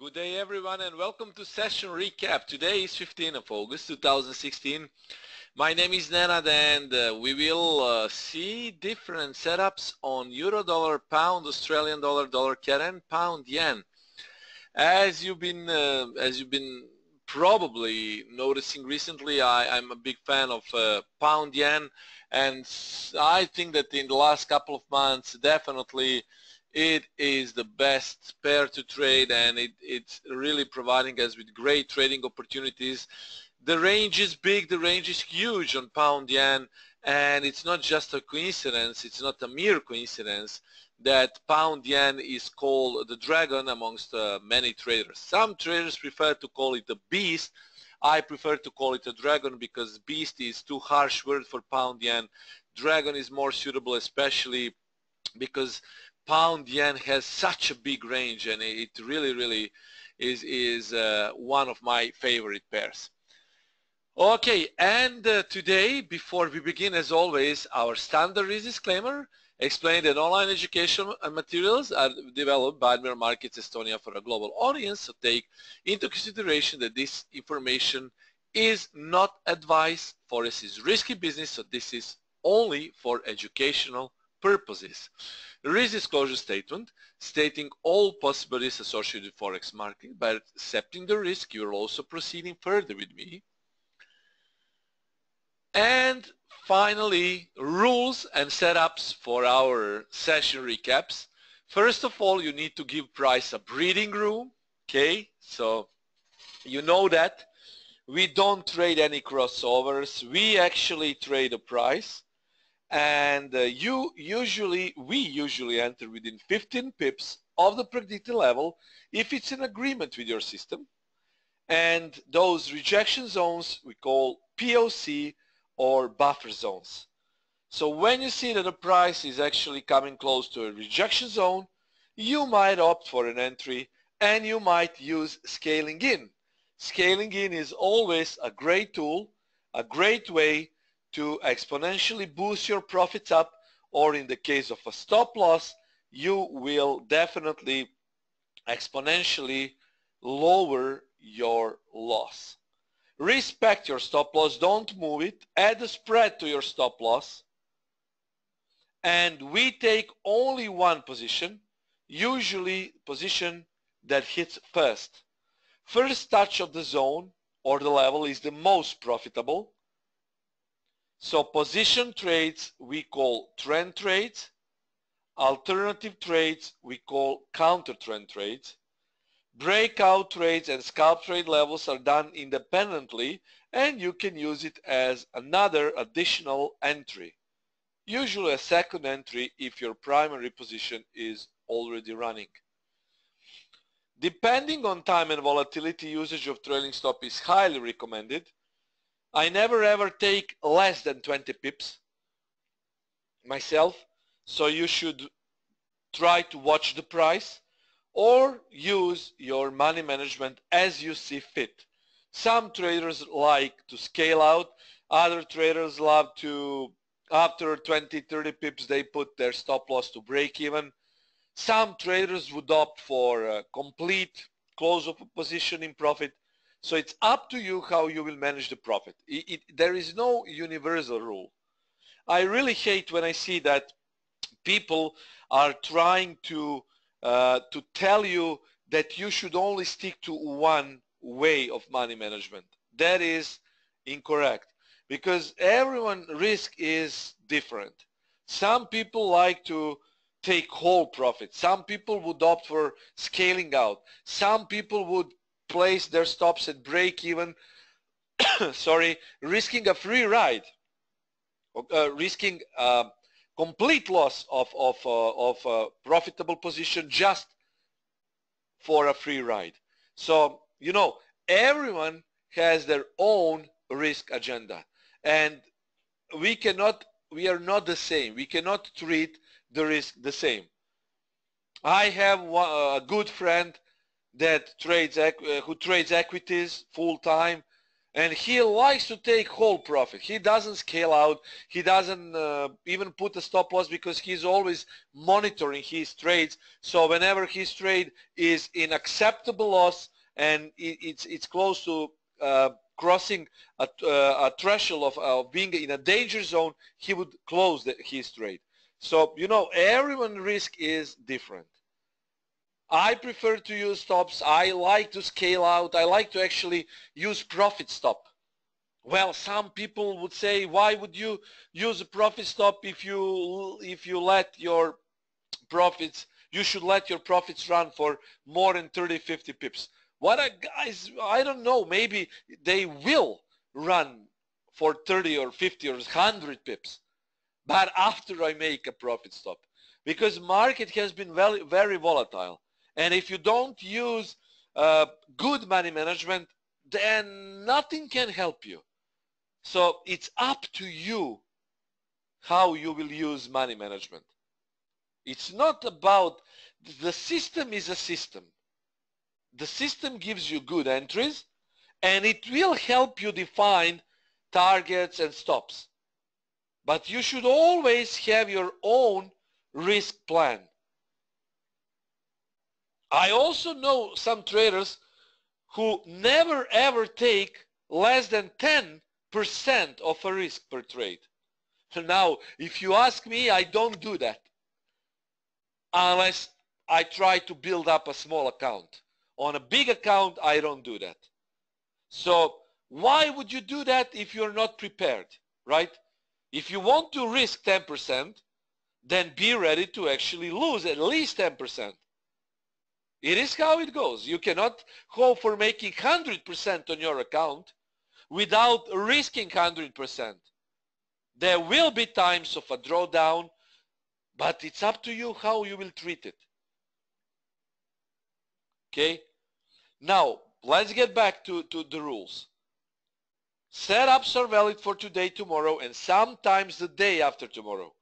Good day everyone and welcome to session recap. Today is 15th of August 2016. My name is Nenad and we will see different setups on euro dollar, pound, Australian dollar, dollar CAD and pound yen. As you've been probably noticing recently, I'm a big fan of pound yen, and I think that in the last couple of months definitely it is the best pair to trade, and it's really providing us with great trading opportunities. The range is big, the range is huge on pound yen, and it's not just a coincidence, it's not a mere coincidence that pound yen is called the dragon amongst many traders. Some traders prefer to call it the beast. I prefer to call it a dragon because beast is too harsh word for pound yen. Dragon is more suitable, especially because pound yen has such a big range, and it really is one of my favorite pairs. Okay, and today, before we begin, as always, our standard risk disclaimer explain that online education and materials are developed by Admiral Markets Estonia for a global audience, so take into consideration that this information is not advice. Forex is risky business, so this is only for educational purposes. Risk disclosure statement stating all possibilities associated with Forex market. By accepting the risk, you are also proceeding further with me. And finally, rules and setups for our session recaps. First of all, you need to give price a breathing room. Okay, so you know that we don't trade any crossovers. We actually trade a price. And we usually enter within 15 pips of the predicted level if it's in agreement with your system. And those rejection zones we call POC or buffer zones. So when you see that the price is actually coming close to a rejection zone, you might opt for an entry and you might use scaling in. Scaling in is always a great tool, a great way to exponentially boost your profits up, or in the case of a stop loss, you will definitely exponentially lower your loss. Respect your stop loss, don't move it, add a spread to your stop loss, and we take only one position, usually position that hits first. First touch of the zone or the level is the most profitable. So position trades we call trend trades, alternative trades we call counter trend trades, breakout trades and scalp trade levels are done independently, and you can use it as another additional entry, usually a second entry if your primary position is already running. Depending on time and volatility, usage of trailing stop is highly recommended. I never ever take less than 20 pips myself, so you should try to watch the price or use your money management as you see fit. Some traders like to scale out, other traders love to, after 20-30 pips, they put their stop loss to break even. Some traders would opt for a complete close of a position in profit. So it's up to you how you will manage the profit. There is no universal rule. I really hate when I see that people are trying to tell you that you should only stick to one way of money management. That is incorrect, because everyone's risk is different. Some people like to take whole profit. Some people would opt for scaling out. Some people would place their stops at break even, sorry, risking a free ride, risking complete loss of a profitable position just for a free ride. So, you know, everyone has their own risk agenda, and we are not the same. We cannot treat the risk the same. I have a good friend that trades who trades equities full time, And he likes to take whole profit. He doesn't scale out. He doesn't even put a stop loss because he's always monitoring his trades. So whenever his trade is in acceptable loss and it's close to crossing a threshold of being in a danger zone, he would close his trade. So, you know, everyone's risk is different. I prefer to use stops. I like to scale out. I like to actually use profit stop. Well, some people would say, why would you use a profit stop if you let your profits, you should let your profits run for more than 30, 50 pips. What guys, I don't know, maybe they will run for 30 or 50 or 100 pips, but after I make a profit stop, because market has been very, very volatile. And if you don't use good money management, then nothing can help you. So it's up to you how you will use money management. It's not about, the system is a system. The system gives you good entries and it will help you define targets and stops. But you should always have your own risk plan. I also know some traders who never ever take less than 10% of a risk per trade. Now, if you ask me, I don't do that unless I try to build up a small account. On a big account, I don't do that. So why would you do that if you're not prepared, right? If you want to risk 10%, then be ready to actually lose at least 10%. It is how it goes. You cannot hope for making 100% on your account without risking 100%. There will be times of a drawdown, but it's up to you how you will treat it. Okay? Now, let's get back to the rules. Setups are valid for today, tomorrow, and sometimes the day after tomorrow.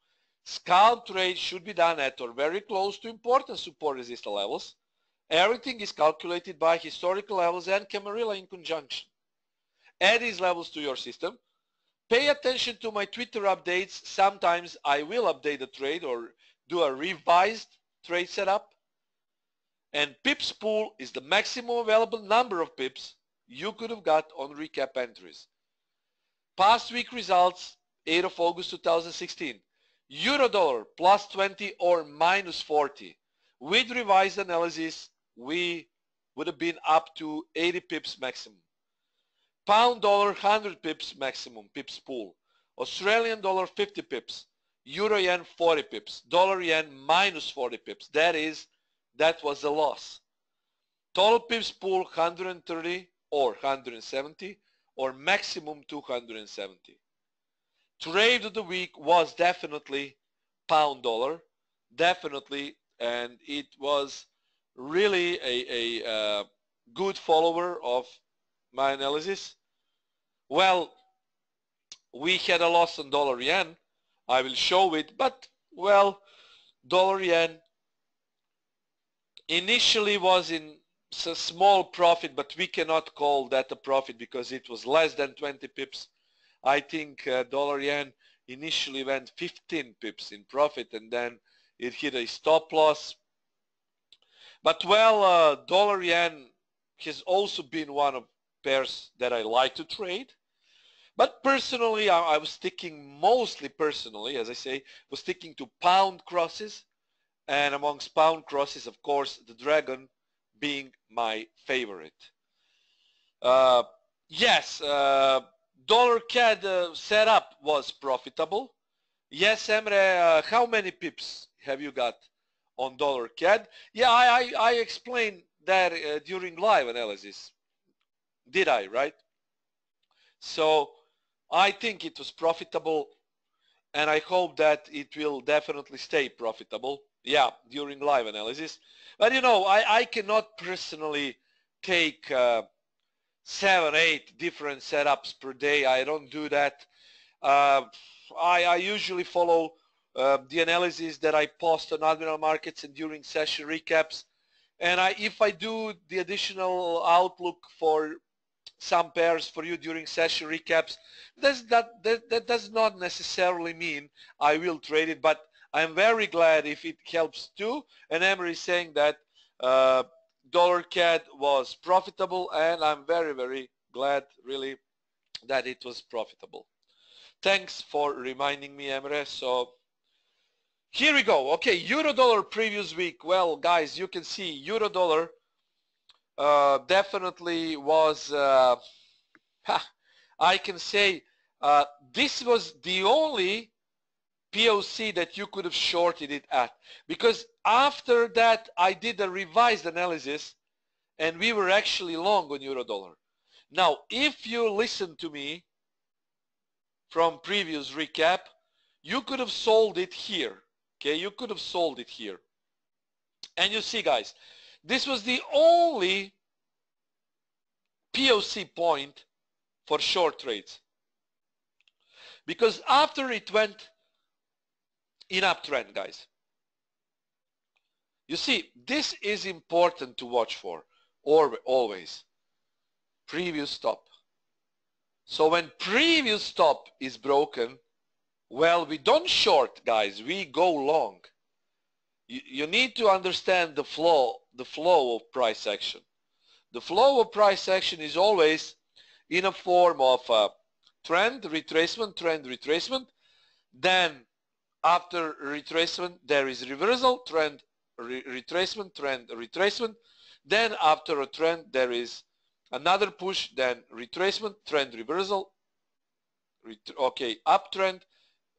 Scalp trades should be done at or very close to important support resistance levels. Everything is calculated by historical levels and Camarilla in conjunction. Add these levels to your system. Pay attention to my Twitter updates. Sometimes I will update the trade or do a revised trade setup. And pips pool is the maximum available number of pips you could have got on recap entries. Past week results, 8th of August 2016. Euro dollar plus 20 or minus 40. With revised analysis, we would have been up to 80 pips maximum. Pound dollar 100 pips maximum, pips pool. Australian dollar 50 pips. Euro yen 40 pips. Dollar yen minus 40 pips. That was a loss. Total pips pool 130 or 170 or maximum 270. Trade of the week was definitely pound dollar. Definitely, and it was really a good follower of my analysis. Well, we had a loss on dollar yen. I will show it, but well, dollar yen initially was in a small profit, but we cannot call that a profit because it was less than 20 pips. I think dollar yen initially went 15 pips in profit and then it hit a stop loss. But well, dollar yen has also been one of pairs that I like to trade. But personally, I was sticking mostly personally, as I say, was sticking to pound crosses. And amongst pound crosses, of course, the dragon being my favorite. Yes, dollar CAD setup was profitable. Yes, Emre, how many pips have you got on dollar CAD? Yeah, I explained that during live analysis. Did I, right? So I think it was profitable and I hope that it will definitely stay profitable. Yeah, during live analysis. But you know, I cannot personally take 7, 8 different setups per day. I don't do that. I usually follow the analysis that I post on Admiral Markets and during session recaps. And if I do the additional outlook for some pairs for you during session recaps. That does not necessarily mean I will trade it, but I'm very glad if it helps too. And Emery is saying that dollar CAD was profitable, and I'm very, very glad really that it was profitable. Thanks for reminding me, Emre. So here we go. Okay, euro dollar previous week. Well, guys, you can see euro dollar definitely was, I can say this was the only POC that you could have shorted it at, because after that I did a revised analysis and we were actually long on euro dollar. Now, if you listen to me from previous recap, you could have sold it here. Okay, you could have sold it here. And you see, guys, this was the only POC point for short trades, because after it went in uptrend, guys, you see, this is important to watch for, or always previous stop. So when previous stop is broken, well, we don't short, guys, we go long. You need to understand the flow of price action. The flow of price action is always in a form of trend retracement. Then after retracement there is reversal, trend retracement. Then after a trend there is another push, then retracement, trend reversal, okay, uptrend,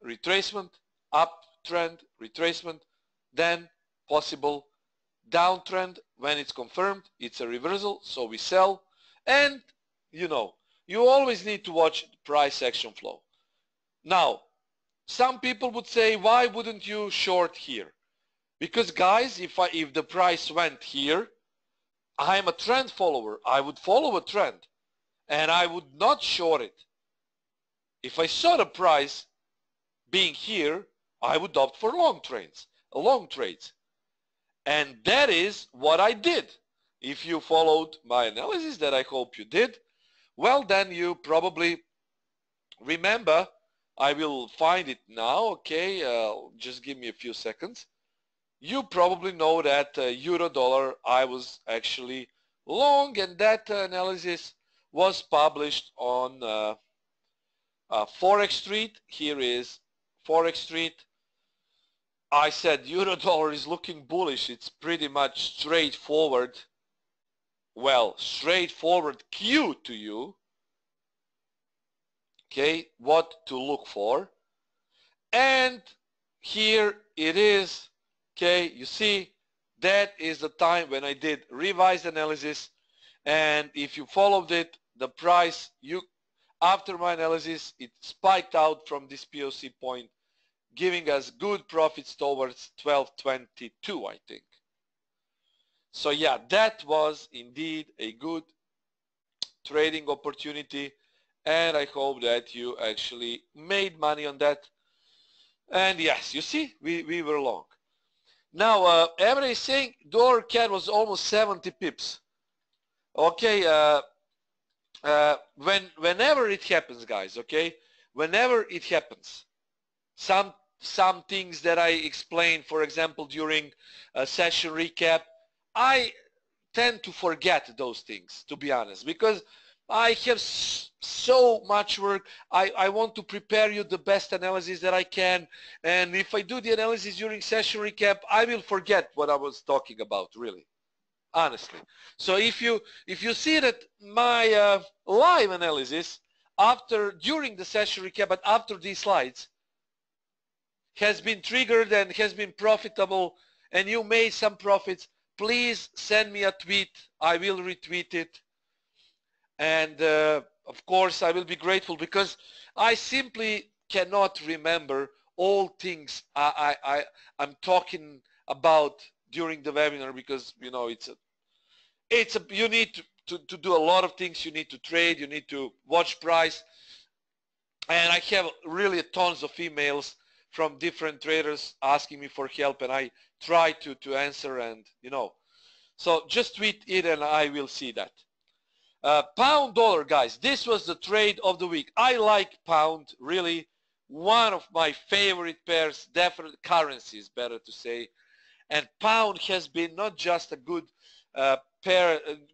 retracement, uptrend, retracement, then possible downtrend. When it's confirmed, it's a reversal, so we sell. And you know, you always need to watch price action flow. Now, some people would say, why wouldn't you short here? Because, guys, if the price went here, I'm a trend follower. I would follow a trend and I would not short it. If I saw the price being here, I would opt for long trades. And that is what I did. If you followed my analysis, that I hope you did, well, then you probably remember, I will find it now, okay, just give me a few seconds. You probably know that euro dollar I was actually long, and that analysis was published on Forex Street. Here is Forex Street. I said euro dollar is looking bullish. It's pretty much straightforward. Well, straightforward cue to you. Okay, what to look for. And here it is. Okay, you see, that is the time when I did revised analysis. And if you followed it, the price, after my analysis, it spiked out from this POC point, giving us good profits towards 12.22, I think. So yeah, that was indeed a good trading opportunity, and I hope that you actually made money on that. And yes, you see, we were long. Now, Emre is saying dollar CAD was almost 70 pips. Okay, whenever it happens, guys, okay, whenever it happens, some things that I explained, for example, during a session recap, I tend to forget those things, to be honest, because I have so much work. I want to prepare you the best analysis that I can, and if I do the analysis during session recap, I will forget what I was talking about, really, honestly. So if you see that my live analysis during the session recap, but after these slides, has been triggered and has been profitable, and you made some profits, please send me a tweet. I will retweet it. And of course I will be grateful, because I simply cannot remember all things I'm talking about during the webinar, because you know you need to do a lot of things. You need to trade, you need to watch price, and I have really tons of emails from different traders asking me for help, and I try to answer, and you know, so just tweet it and I will see that. Pound dollar, guys, this was the trade of the week. I like pound, really. One of my favorite pairs, definitely currencies, better to say. And pound has been not just a good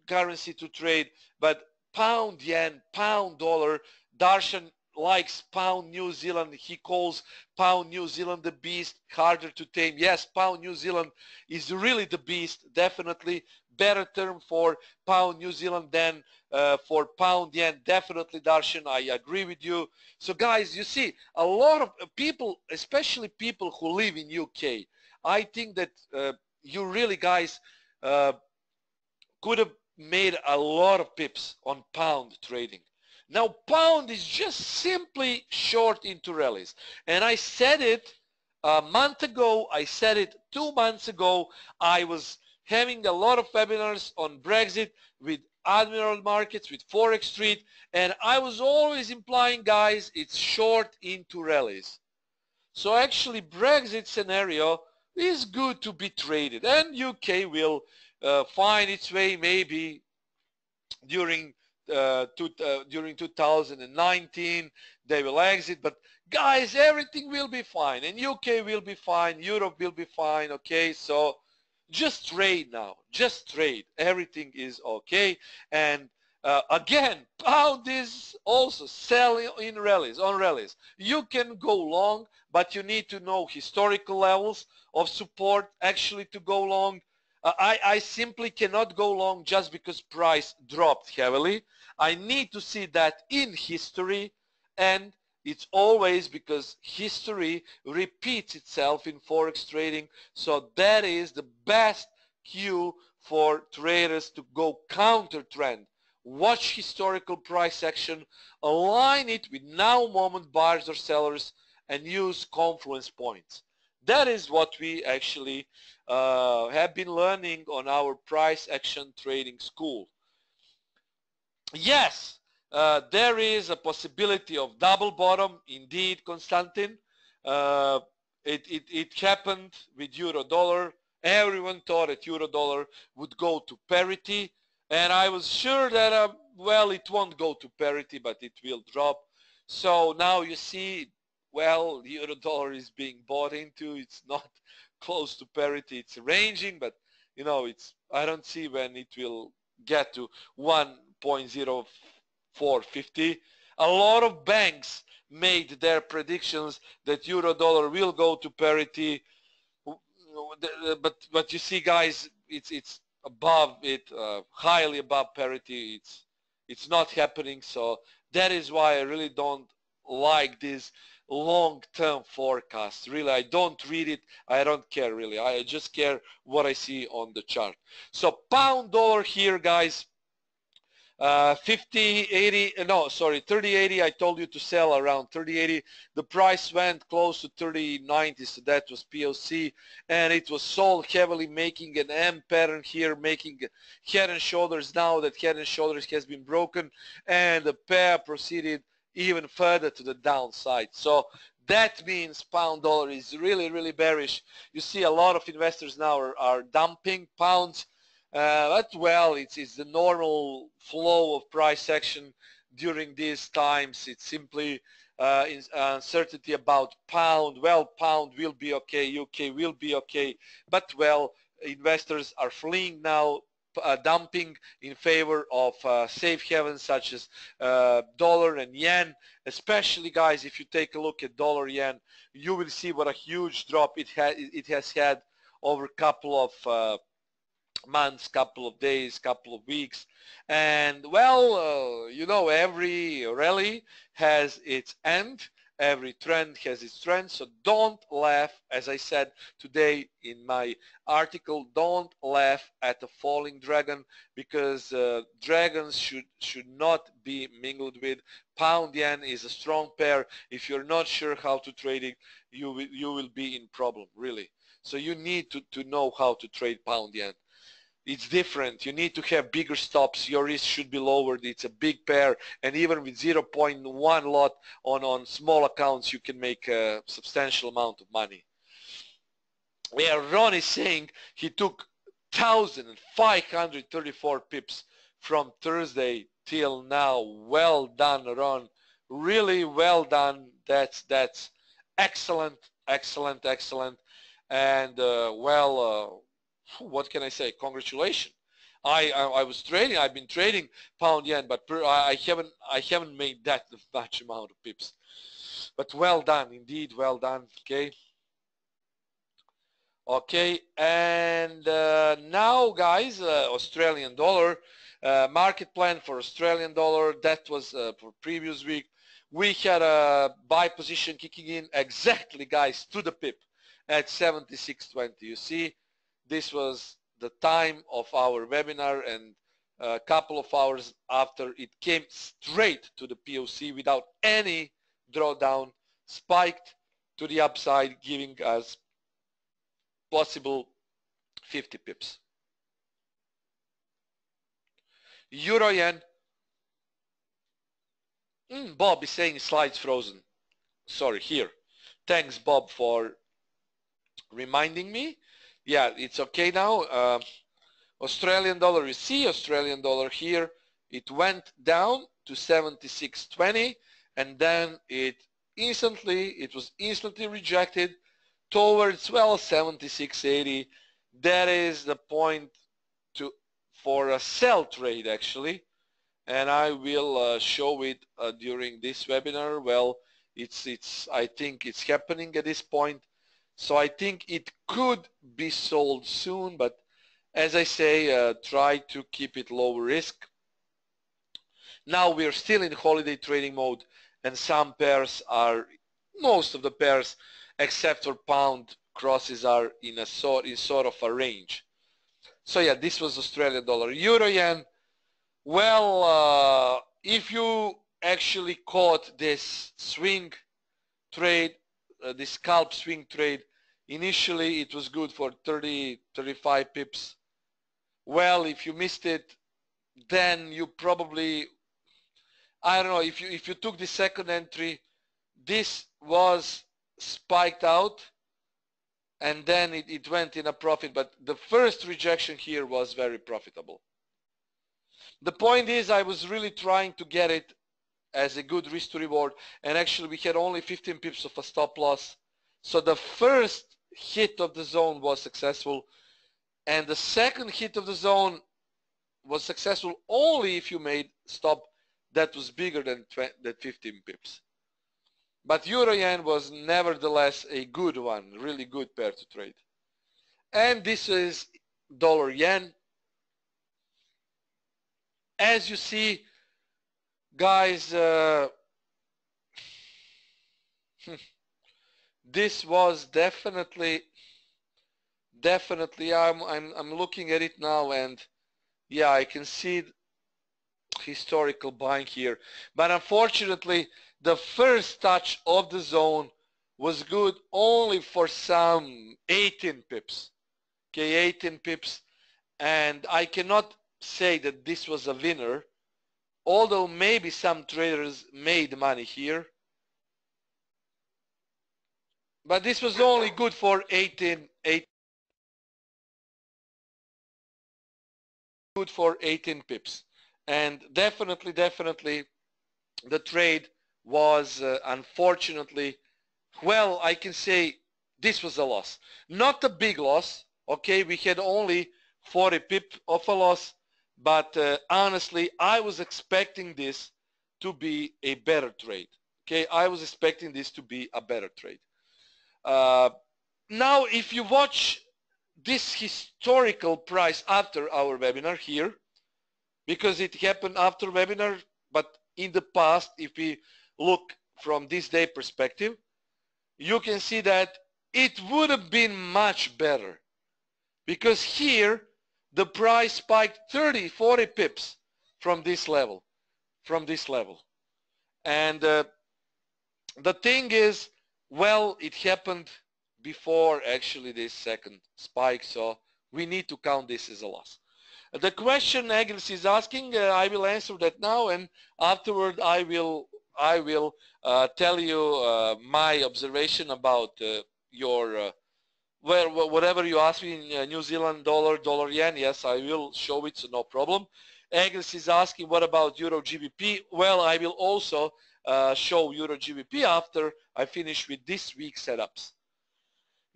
currency to trade, but pound yen, pound dollar. Darshan likes pound New Zealand. He calls pound New Zealand the beast, harder to tame. Yes, pound New Zealand is really the beast, definitely. Better term for pound New Zealand than for pound yen, definitely, Darshan. I agree with you. So guys, you see, a lot of people, especially people who live in UK, I think that you really, guys, could have made a lot of pips on pound trading. Now, pound is just simply short into rallies. And I said it a month ago. I said it 2 months ago. I was having a lot of webinars on Brexit with Admiral Markets, with Forex Street, and I was always implying, guys, it's short into rallies. So actually, Brexit scenario is good to be traded, and UK will find its way maybe during 2019. They will exit, but guys, everything will be fine, and UK will be fine, Europe will be fine. Okay, so just trade now, just trade, everything is okay. And again, pound is also selling in rallies, on rallies. You can go long, but you need to know historical levels of support actually to go long. I simply cannot go long just because price dropped heavily. I need to see that in history, and it's always because history repeats itself in Forex trading. So that is the best cue for traders to go counter trend. Watch historical price action, align it with now moment buyers or sellers, and use confluence points. That is what we actually have been learning on our price action trading school. Yes, there is a possibility of double bottom, indeed, Konstantin. It happened with euro dollar. Everyone thought that euro dollar would go to parity, and I was sure that well, it won't go to parity, but it will drop. So now you see, well, the euro dollar is being bought into. It's not close to parity. It's ranging, but you know, I don't see when it will get to 1.0450. A lot of banks made their predictions that euro dollar will go to parity, but you see, guys, it's above it, highly above parity. It's not happening. So that is why I really don't like this long-term forecast. Really, I don't read it. I don't care really. I just care what I see on the chart. So pound dollar here, guys, 30.80. I told you to sell around 30.80. The price went close to 30.90, so that was POC, and it was sold heavily, making an M pattern here, making head and shoulders. Now that head and shoulders has been broken, and the pair proceeded even further to the downside. So that means pound dollar is really bearish. You see a lot of investors now are dumping pounds. But well, it's the normal flow of price action during these times. It's simply uncertainty about pound. Well, pound will be okay, UK will be okay, but well, investors are fleeing now, dumping in favor of safe havens such as dollar and yen. Especially, guys, if you take a look at dollar yen, you will see what a huge drop it has had over a couple of months, couple of days, couple of weeks. And well, you know, every rally has its end, every trend has its trend. So don't laugh, as I said today in my article, don't laugh at a falling dragon, because dragons should not be mingled with. Pound yen is a strong pair. If you're not sure how to trade it, you will be in problem, really. So you need to know how to trade pound yen. It's different. You need to have bigger stops. Your risk should be lowered. It's a big pair, and even with 0.1 lot on small accounts, you can make a substantial amount of money. Yeah, Ron is saying he took 1,534 pips from Thursday till now. Well done, Ron. Really well done. That's excellent, excellent, excellent. And what can I say? Congratulations. I was trading. I've been trading pound yen, but I haven't made that much amount of pips. But well done, indeed, well done. Okay. Okay, and now, guys, Australian dollar market plan for Australian dollar. That was for previous week. We had a buy position kicking in exactly, guys, to the pip at 76.20. You see, this was the time of our webinar, and a couple of hours after, it came straight to the POC without any drawdown, spiked to the upside, giving us possible 50 pips. Euro yen. Bob is saying slides frozen. Sorry, here. Thanks, Bob, for reminding me. Yeah, it's okay now. Australian dollar, you see Australian dollar here. It went down to 76.20, and then it was instantly rejected towards, well, 76.80. That is the point for a sell trade, actually, and I will show it during this webinar. Well, I think it's happening at this point, so I think it could be sold soon, but as I say, try to keep it low risk. Now we're still in holiday trading mode, and some pairs are, most of the pairs except for pound crosses, are in sort of a range. So yeah, this was Australian dollar. Euro yen. Well, if you actually caught this swing trade, this scalp swing trade, initially it was good for 30, 35 pips. Well, if you missed it, then you probably, I don't know, if you took the second entry, this was spiked out and then it went in a profit, but the first rejection here was very profitable. The point is, I was really trying to get it as a good risk to reward, and actually we had only 15 pips of a stop loss. So the first hit of the zone was successful, and the second hit of the zone was successful only if you made stop that was bigger than 15 pips. But Euro yen was nevertheless a good one, really good pair to trade. And this is dollar yen. As you see, guys, this was definitely I'm looking at it now, and yeah, I can see historical buying here, but unfortunately the first touch of the zone was good only for some 18 pips. Okay, 18 pips, and I cannot say that this was a winner, although maybe some traders made money here, but this was only good for 18 pips. And definitely the trade was unfortunately, well, I can say this was a loss. Not a big loss, okay, we had only 40 pip of a loss, but honestly I was expecting this to be a better trade. Okay, I was expecting this to be a better trade. Now if you watch this historical price after our webinar here, because it happened after webinar, but in the past, if we look from this day perspective, you can see that it would have been much better, because here the price spiked 30, 40 pips from this level, and the thing is, well, it happened before actually this second spike, so we need to count this as a loss. The question Agnes is asking, I will answer that now, and afterward I will tell you my observation about your whatever you ask me in New Zealand dollar, dollar yen, yes, I will show it, so no problem. Agnes is asking, what about Euro GBP? Well, I will also show Euro GBP after I finish with this week's setups.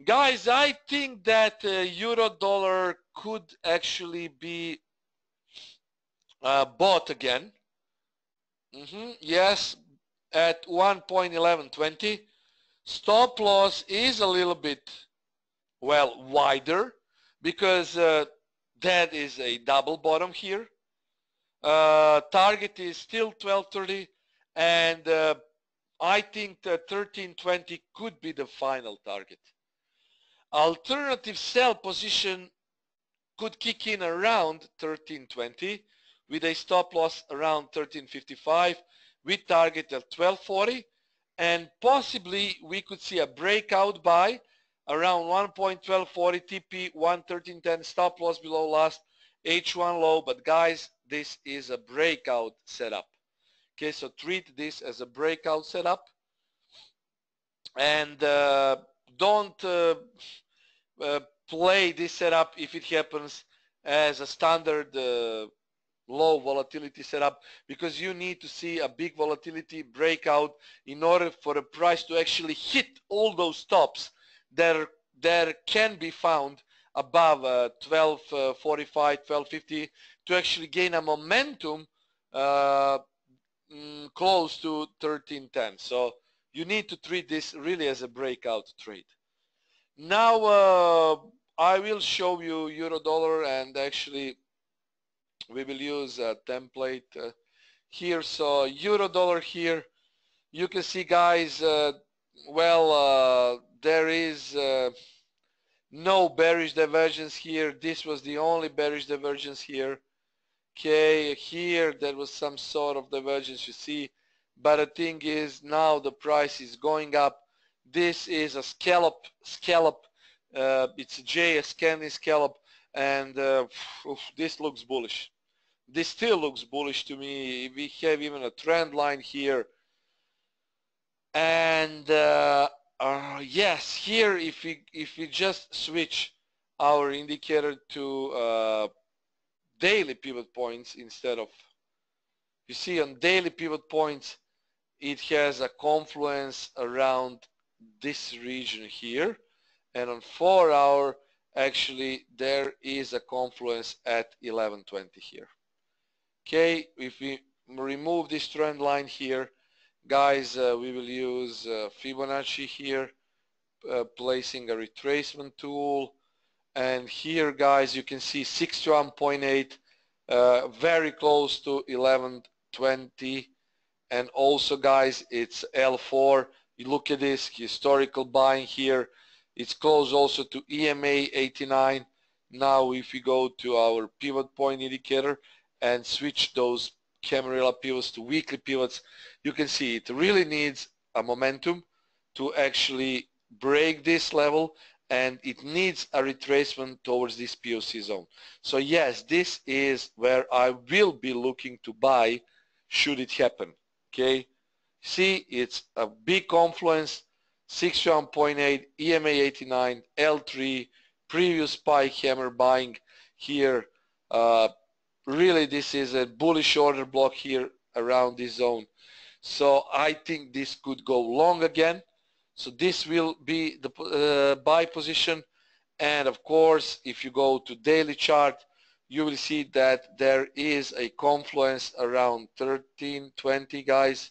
Guys, I think that Euro dollar could actually be bought again. Yes, at 1.1120. Stop loss is a little bit, well, wider because that is a double bottom here. Target is still 1230, and I think that 1320 could be the final target. Alternative sell position could kick in around 1320 with a stop loss around 1355 with target at 1240, and possibly we could see a breakout buy around 1.1240 TP 11310, stop loss below last H1 low. But guys, this is a breakout setup. Okay, so treat this as a breakout setup, and don't play this setup if it happens as a standard low volatility setup, because you need to see a big volatility breakout in order for the price to actually hit all those stops that can be found above 1245, 1250 to actually gain a momentum close to 1310. So you need to treat this really as a breakout trade. Now I will show you euro dollar, and actually we will use a template here. So euro dollar here, you can see, guys, there is no bearish divergence here. This was the only bearish divergence here. Okay, here there was some sort of divergence, you see, but the thing is now the price is going up. This is a scallop, it's a scanning scallop, and this looks bullish. This still looks bullish to me. We have even a trend line here, and yes, here if we just switch our indicator to daily pivot points instead of, you see, on daily pivot points it has a confluence around this region here, and on 4 hour actually there is a confluence at 1120 here. Okay, if we remove this trend line here, guys, we will use Fibonacci here, placing a retracement tool, and here, guys, you can see 61.8, very close to 1120, and also, guys, it's L4. You look at this historical buying here, it's close also to EMA 89. Now if we go to our pivot point indicator and switch those Camarilla pivots to weekly pivots, you can see it really needs a momentum to actually break this level, and it needs a retracement towards this POC zone. So yes, this is where I will be looking to buy should it happen. Okay, see, it's a big confluence, 61.8, EMA 89, L3, previous spike hammer buying here. Really, this is a bullish order block here around this zone. So I think this could go long again. So this will be the buy position. And of course, if you go to daily chart, you will see that there is a confluence around 1320, guys.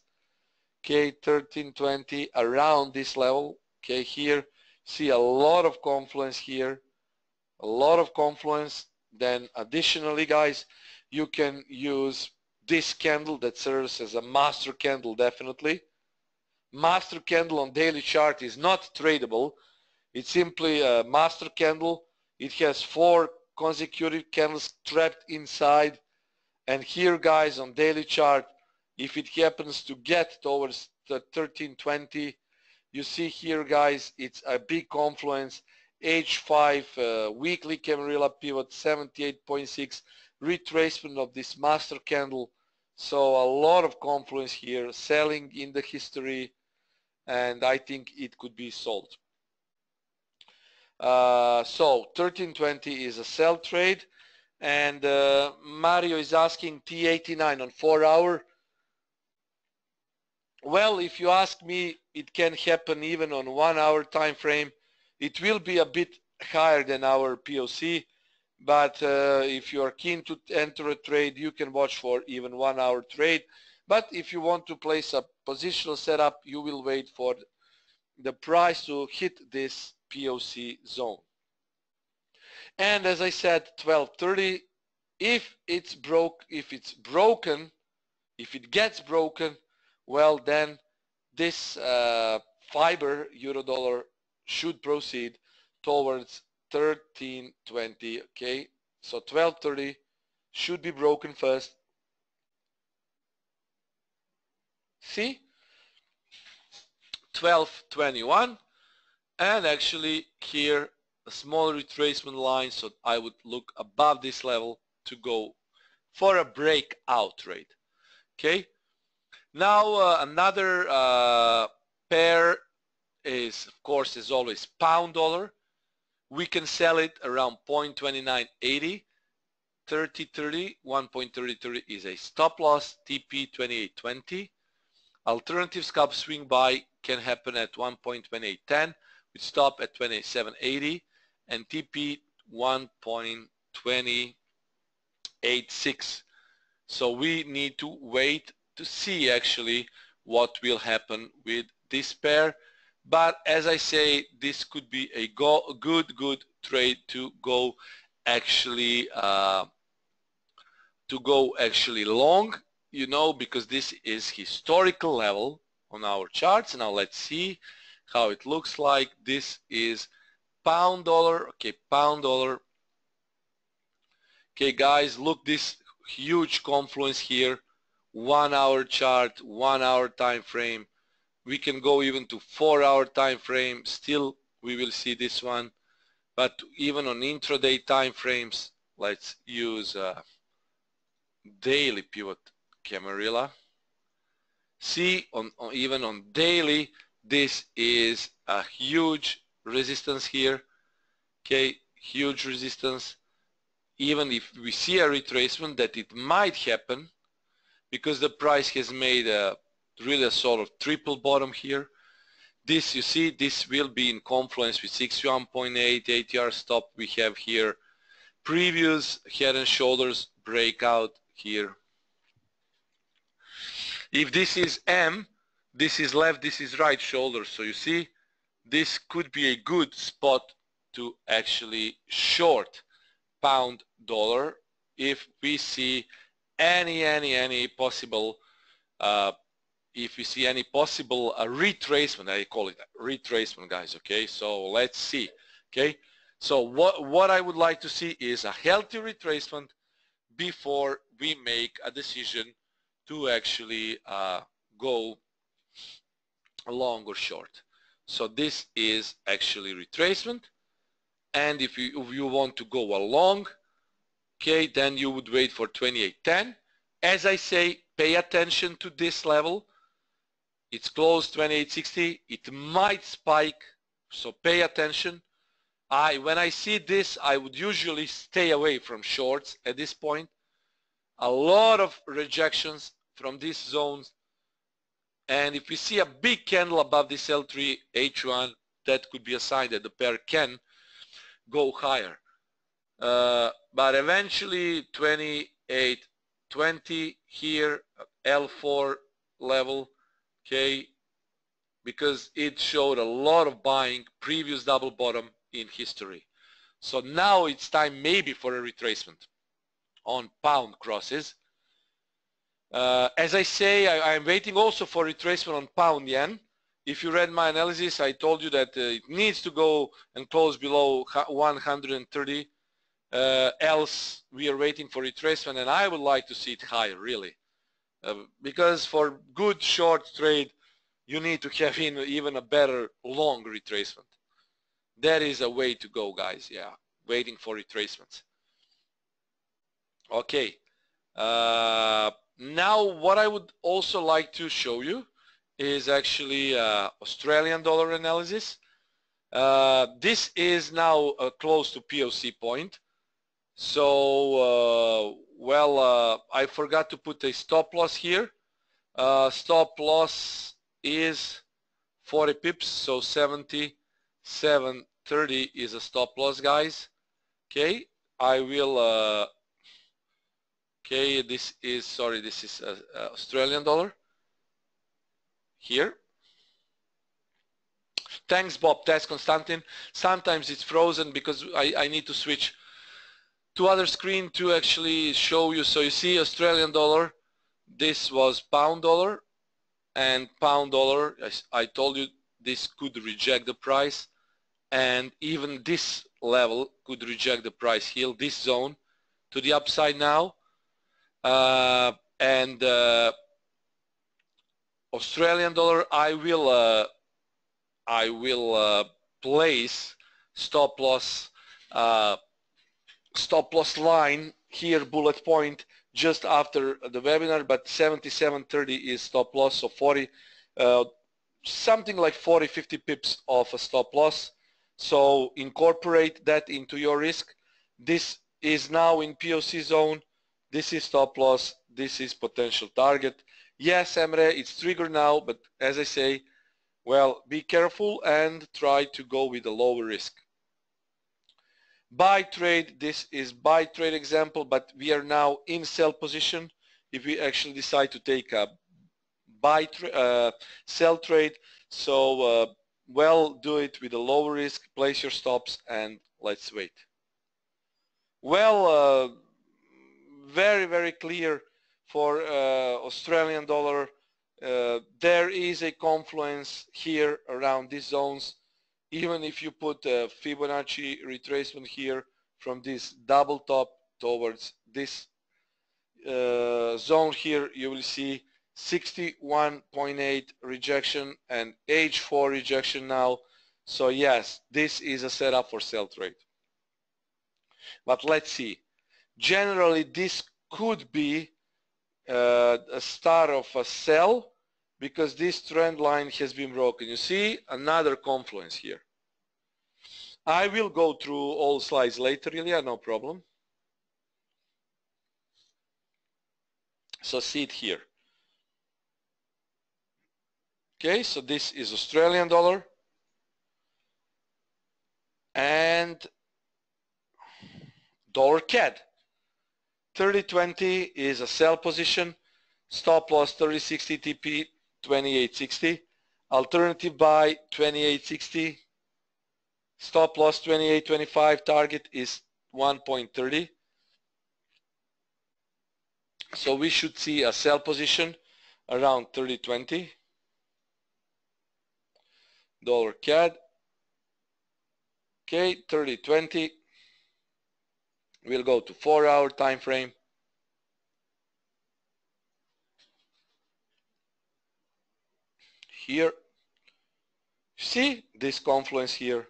Okay, 1320 around this level. Okay, here see a lot of confluence here, a lot of confluence. Then additionally, guys, you can use this candle that serves as a master candle. Definitely, master candle on daily chart is not tradable. It's simply a master candle. It has 4 consecutive candles trapped inside, and here, guys, on daily chart, if it happens to get towards the 1320, you see here, guys, it's a big confluence. H5 weekly Camarilla pivot 78.6, retracement of this master candle. So a lot of confluence here, selling in the history, and I think it could be sold. So 1320 is a sell trade, and Mario is asking T89 on 4 hour. Well, if you ask me, it can happen even on 1 hour time frame. It will be a bit higher than our POC, but if you are keen to enter a trade, you can watch for even 1 hour trade. But if you want to place a positional setup, you will wait for the price to hit this POC zone. And as I said, 1230, if it gets broken, well, then this fiber euro dollar should proceed towards 1320. Okay, so 1230 should be broken first. See, 1221, and actually here a small retracement line, so I would look above this level to go for a breakout trade. Okay, now another pair is, of course, as always, pound dollar. We can sell it around 0.2980, 3030, 1.3030 is a stop loss, TP 2820. Alternative scalp swing buy can happen at 1.2810 with stop at 2780 and TP 1.2086. So we need to wait to see actually what will happen with this pair. But as I say, this could be a good trade to go actually long, you know, because this is historical level on our charts. Now let's see how it looks like. This is pound dollar. Okay, pound dollar. Okay, guys, look, this huge confluence here. 1 hour chart, 1 hour time frame. We can go even to 4 hour time frame. Still, we will see this one. But even on intraday time frames, let's use daily pivot Camarilla. See, even on daily, this is a huge resistance here. Okay, huge resistance. Even if we see a retracement, that it might happen because the price has made really a sort of triple bottom here. This, you see, this will be in confluence with 61.8 ATR stop we have here. Previous head and shoulders breakout here. If this is M, this is left, this is right shoulder. So you see, this could be a good spot to actually short pound dollar if we see any possible retracement. I call it retracement, guys. Okay, so let's see. Okay, so what I would like to see is a healthy retracement before we make a decision to actually go long or short. So this is actually retracement, and if you want to go along, okay, then you would wait for 2810. As I say, pay attention to this level. It's close 2860. It might spike, so pay attention. When I see this, I would usually stay away from shorts at this point. A lot of rejections from these zones, and if we see a big candle above this L3 H1, that could be a sign that the pair can go higher. But eventually 2820 here, L4 level, okay, because it showed a lot of buying, previous double bottom in history. So now it's time maybe for a retracement on pound crosses. As I say, I'm waiting also for retracement on pound yen. If you read my analysis, I told you that it needs to go and close below 130. Else we are waiting for retracement, and I would like to see it higher, really. Because for good short trade, you need to have even a better long retracement. That is a way to go, guys. Yeah, waiting for retracements. Okay. Now what I would also like to show you is actually Australian dollar analysis. This is now close to POC point. So, I forgot to put a stop loss here. Stop loss is 40 pips, so 77.30 is a stop loss, guys. Okay, I will, okay, this is Australian dollar here. Thanks, Bob. Thanks, Konstantin. Sometimes it's frozen because I need to switch to other screen to actually show you. So you see Australian dollar, this was pound dollar, and pound dollar, I told you this could reject the price, and even this level could reject the price here, this zone to the upside now. Australian dollar, I will place stop loss line here, bullet point, just after the webinar, but 77.30 is stop loss, so 40, something like 40-50 pips of a stop loss. So incorporate that into your risk. This is now in POC zone. This is stop loss. This is potential target. Yes, Emre, it's triggered now, but as I say, well, be careful and try to go with a lower risk. Buy trade, this is buy trade example, but we are now in sell position. If we actually decide to take a sell trade, so do it with a lower risk, place your stops, and let's wait. Well, very, very clear for Australian dollar. There is a confluence here around these zones. Even if you put a Fibonacci retracement here from this double top towards this zone here, you will see 61.8 rejection and H4 rejection now. So yes, this is a setup for sell trade. But let's see. Generally, this could be a start of a sell, because this trend line has been broken. You see another confluence here. I will go through all slides later, Ilya, no problem. So see it here. Okay, so this is Australian dollar and dollar CAD. 30.20 is a sell position. Stop loss 30.60 TP 28.60. Alternative buy 28.60. Stop loss 28.25. Target is 1.30. So we should see a sell position around 30.20. Dollar CAD. Okay, 30.20. We'll go to 4-hour time frame. Here, see this confluence here,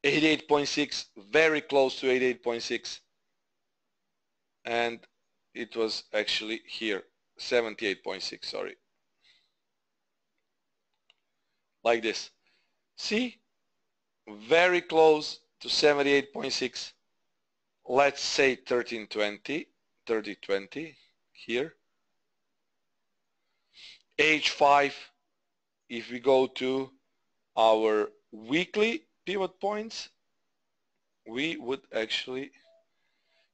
88.6, very close to 88.6, and it was actually here, 78.6, sorry, like this. See, very close to 78.6. Let's say 13.20, 30.20 here. H5, if we go to our weekly pivot points, we would actually,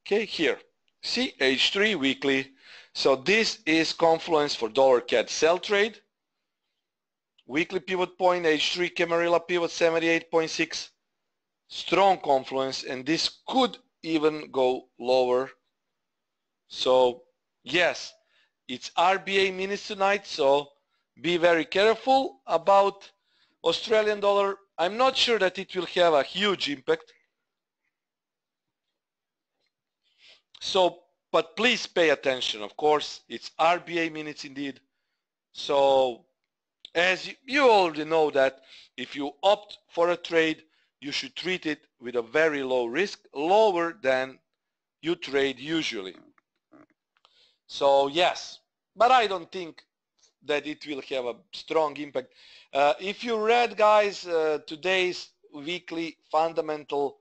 okay, here, see H3 weekly. So this is confluence for dollar CAD sell trade. Weekly pivot point, H3 Camarilla pivot 78.6, strong confluence, and this could even go lower. So yes, it's RBA minutes tonight, so be very careful about Australian dollar. I'm not sure that it will have a huge impact. So, but please pay attention. Of course, it's RBA minutes indeed. So, as you already know that if you opt for a trade, you should treat it with a very low risk, lower than you trade usually. So yes, but I don't think that it will have a strong impact. If you read, guys, today's weekly fundamental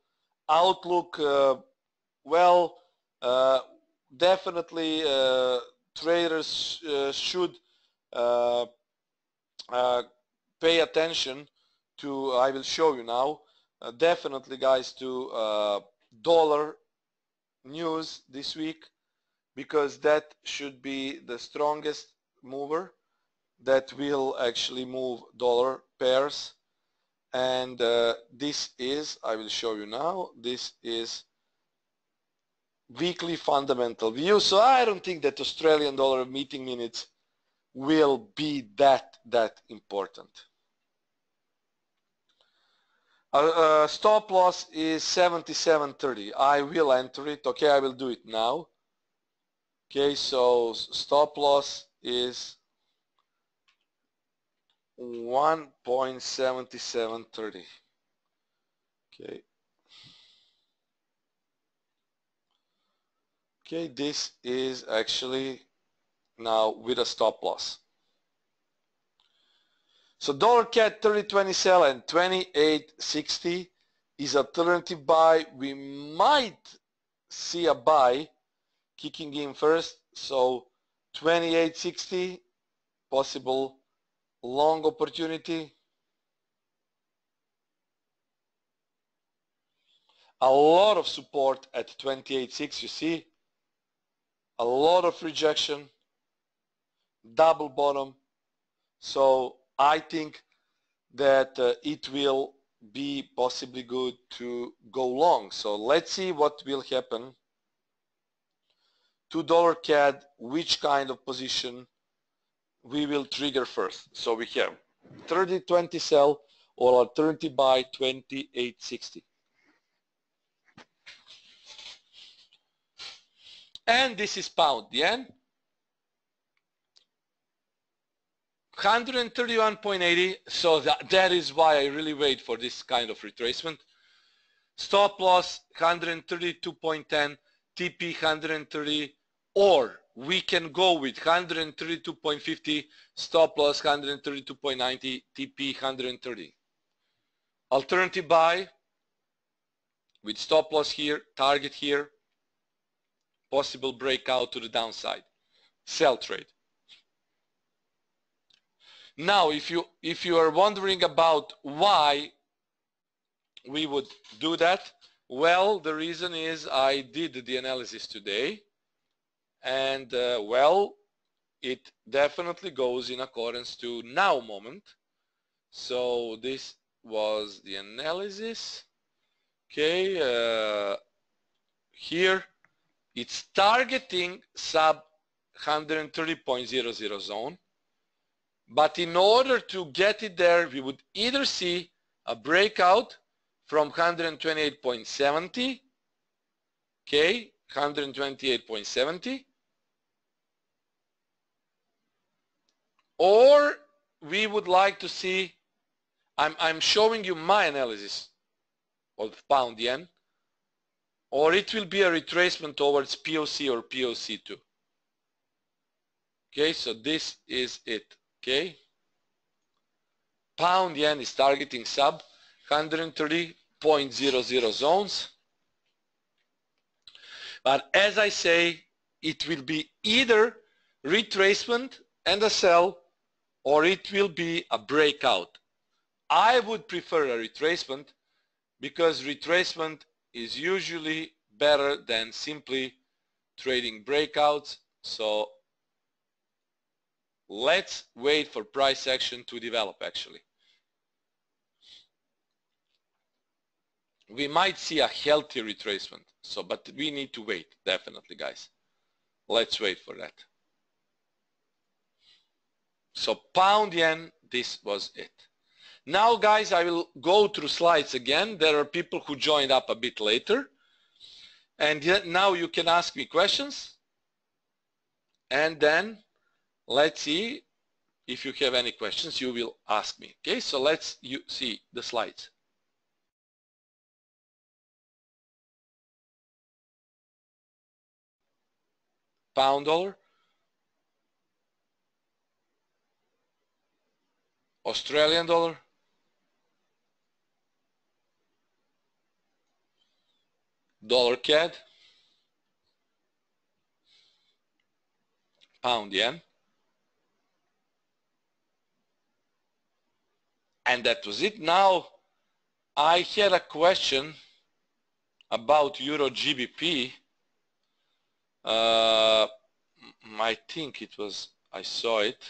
outlook, well, definitely traders should pay attention to, I will show you now, definitely, guys, to dollar news this week, because that should be the strongest mover that will actually move dollar pairs. And this is, I will show you now, this is weekly fundamental view. So I don't think that Australian dollar meeting minutes will be that important. Stop loss is 77.30. I will enter it. Okay, I will do it now. Okay, so stop loss is 1.7730. Okay. Okay, this is actually now with a stop loss. So dollar CAD 30.20 sell and 28.60 is alternative buy. We might see a buy kicking in first. So 28.60 possible long opportunity. A lot of support at 28.6, you see. A lot of rejection, double bottom. So I think that it will be possibly good to go long. So let's see what will happen to dollar CAD, which kind of position we will trigger first. So we have 30.20 sell or alternative buy 28.60. And this is pound yen. 131.80, so that is why I really wait for this kind of retracement. Stop loss 132.10, TP 130, or we can go with 132.50, stop loss 132.90, TP 130. Alternative buy with stop loss here, target here, possible breakout to the downside. Sell trade. Now, if you are wondering about why we would do that, well, the reason is I did the analysis today, and well, it definitely goes in accordance to now moment. So this was the analysis. Okay, here it's targeting sub 130.00 zone. But in order to get it there, we would either see a breakout from 128.70, okay, 128.70, or we would like to see, I'm showing you my analysis of pound yen, or it will be a retracement towards POC or POC2. Okay, so this is it. Okay, pound yen is targeting sub 130.00 zones, but as I say, it will be either retracement and a sell, or it will be a breakout. I would prefer a retracement because retracement is usually better than simply trading breakouts. So let's wait for price action to develop actually. We might see a healthy retracement, so but we need to wait, definitely, guys. Let's wait for that. So pound yen, this was it. Now, guys, I will go through slides again. There are people who joined up a bit later, and yet now you can ask me questions, and then let's see if you have any questions. You will ask me. Okay, so let's see the slides. Pound dollar. Australian dollar, dollar CAD, pound yen, and that was it. Now I had a question about Euro GBP. I think it was, I saw it.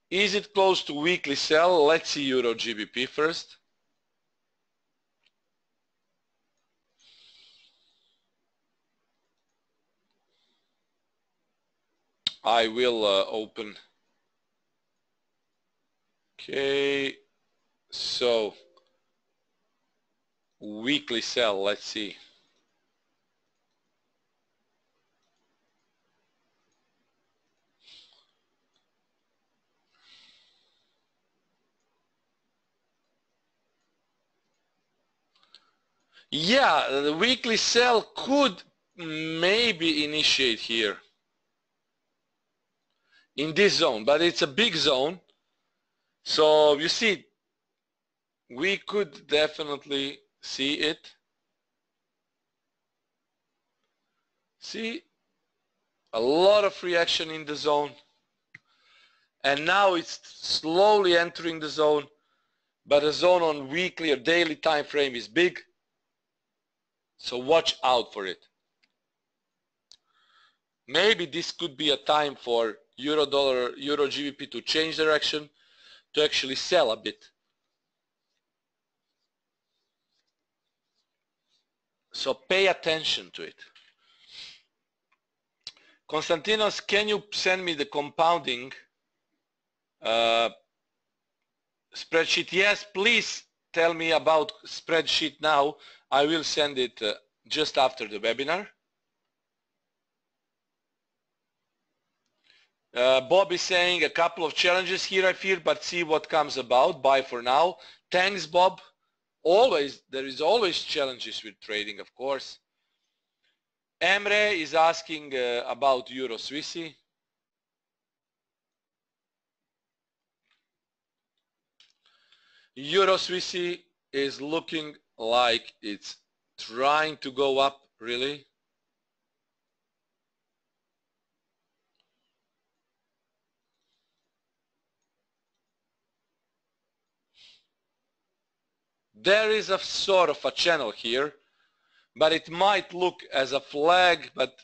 Is it close to weekly sell? Let's see Euro GBP first. I will open. Okay, so weekly sell, let's see. Yeah, the weekly sell could maybe initiate here in this zone, but it's a big zone. So you see, we could definitely see it. See, a lot of reaction in the zone. And now it's slowly entering the zone, but the zone on weekly or daily time frame is big. So watch out for it. Maybe this could be a time for Euro dollar, Euro GBP to change direction, to actually sell a bit. So pay attention to it. Konstantinos, can you send me the compounding spreadsheet? Yes, please tell me about spreadsheet now. I will send it just after the webinar. Bob is saying a couple of challenges here I fear, but see what comes about. Bye for now. Thanks, Bob. Always, there is always challenges with trading, of course. Emre is asking about Euro Swissy. Euro Swissy is looking like it's trying to go up, really. There is a sort of a channel here, but it might look as a flag, but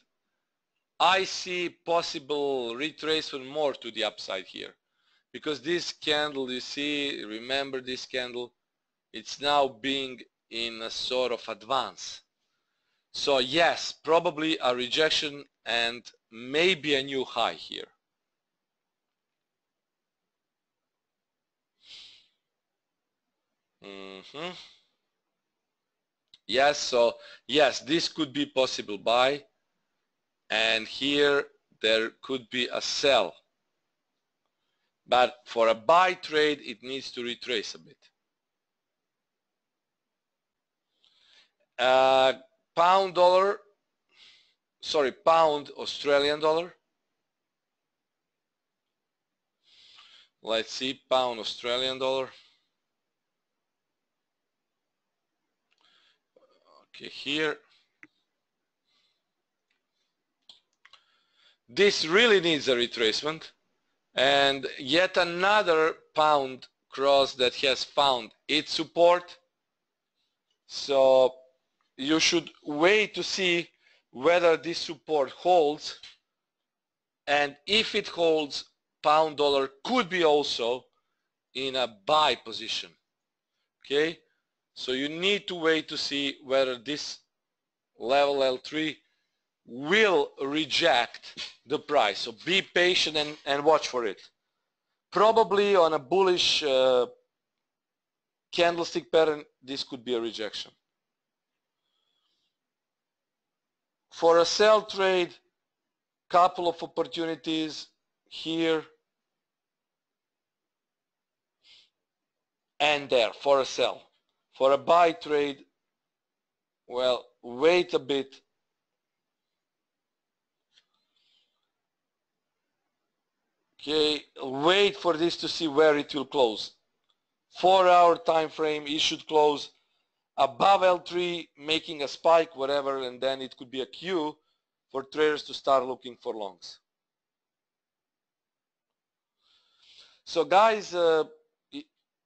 I see possible retracement more to the upside here. Because this candle, you see, remember this candle, it's now being in a sort of advance. So yes, probably a rejection and maybe a new high here. Yes, so yes, this could be possible buy, and here there could be a sell. But for a buy trade, it needs to retrace a bit. Pound Australian dollar. Let's see, pound Australian dollar. Okay, here. This really needs a retracement. And yet another pound cross that has found its support. So you should wait to see whether this support holds, and if it holds, pound dollar could be also in a buy position. Okay, so you need to wait to see whether this level L3 will reject the price. So be patient and watch for it. Probably on a bullish candlestick pattern, this could be a rejection. For a sell trade, couple of opportunities here and there for a sell. For a buy trade, well, wait a bit. Okay, wait for this to see where it will close. 4-hour time frame, it should close above L3, making a spike, whatever, and then it could be a cue for traders to start looking for longs. So guys,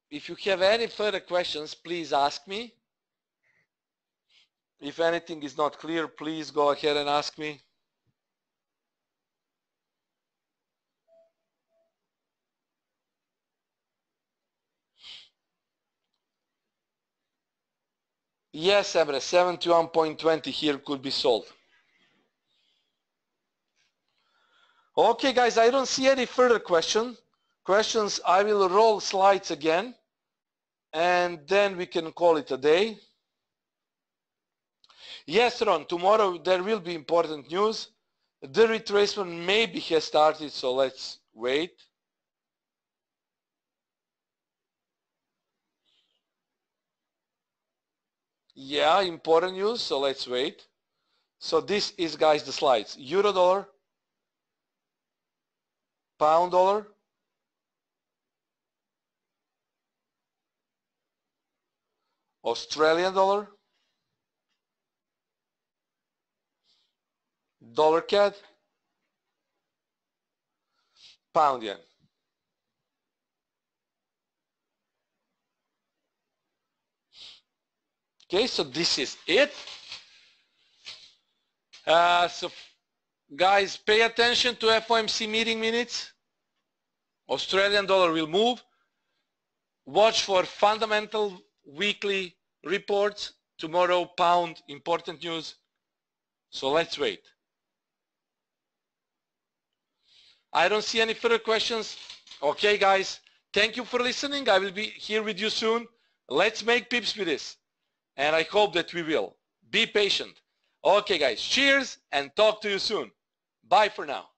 if you have any further questions, please ask me. If anything is not clear, please go ahead and ask me. Yes, Emre, 71.20 here could be sold. Okay, guys, I don't see any further questions. I will roll slides again, and then we can call it a day. Yes, Ron, tomorrow there will be important news. The retracement maybe has started, so let's wait. Yeah, important news, so let's wait. So this is, guys, the slides. Euro dollar, pound dollar, Australian dollar, dollar CAD, pound yen. Okay, so this is it. So guys, pay attention to FOMC meeting minutes. Australian dollar will move. Watch for fundamental weekly reports. Tomorrow, pound, important news. So let's wait. I don't see any further questions. Okay, guys, thank you for listening. I will be here with you soon. Let's make pips with this. And I hope that we will. Be patient. Okay, guys, cheers and talk to you soon. Bye for now.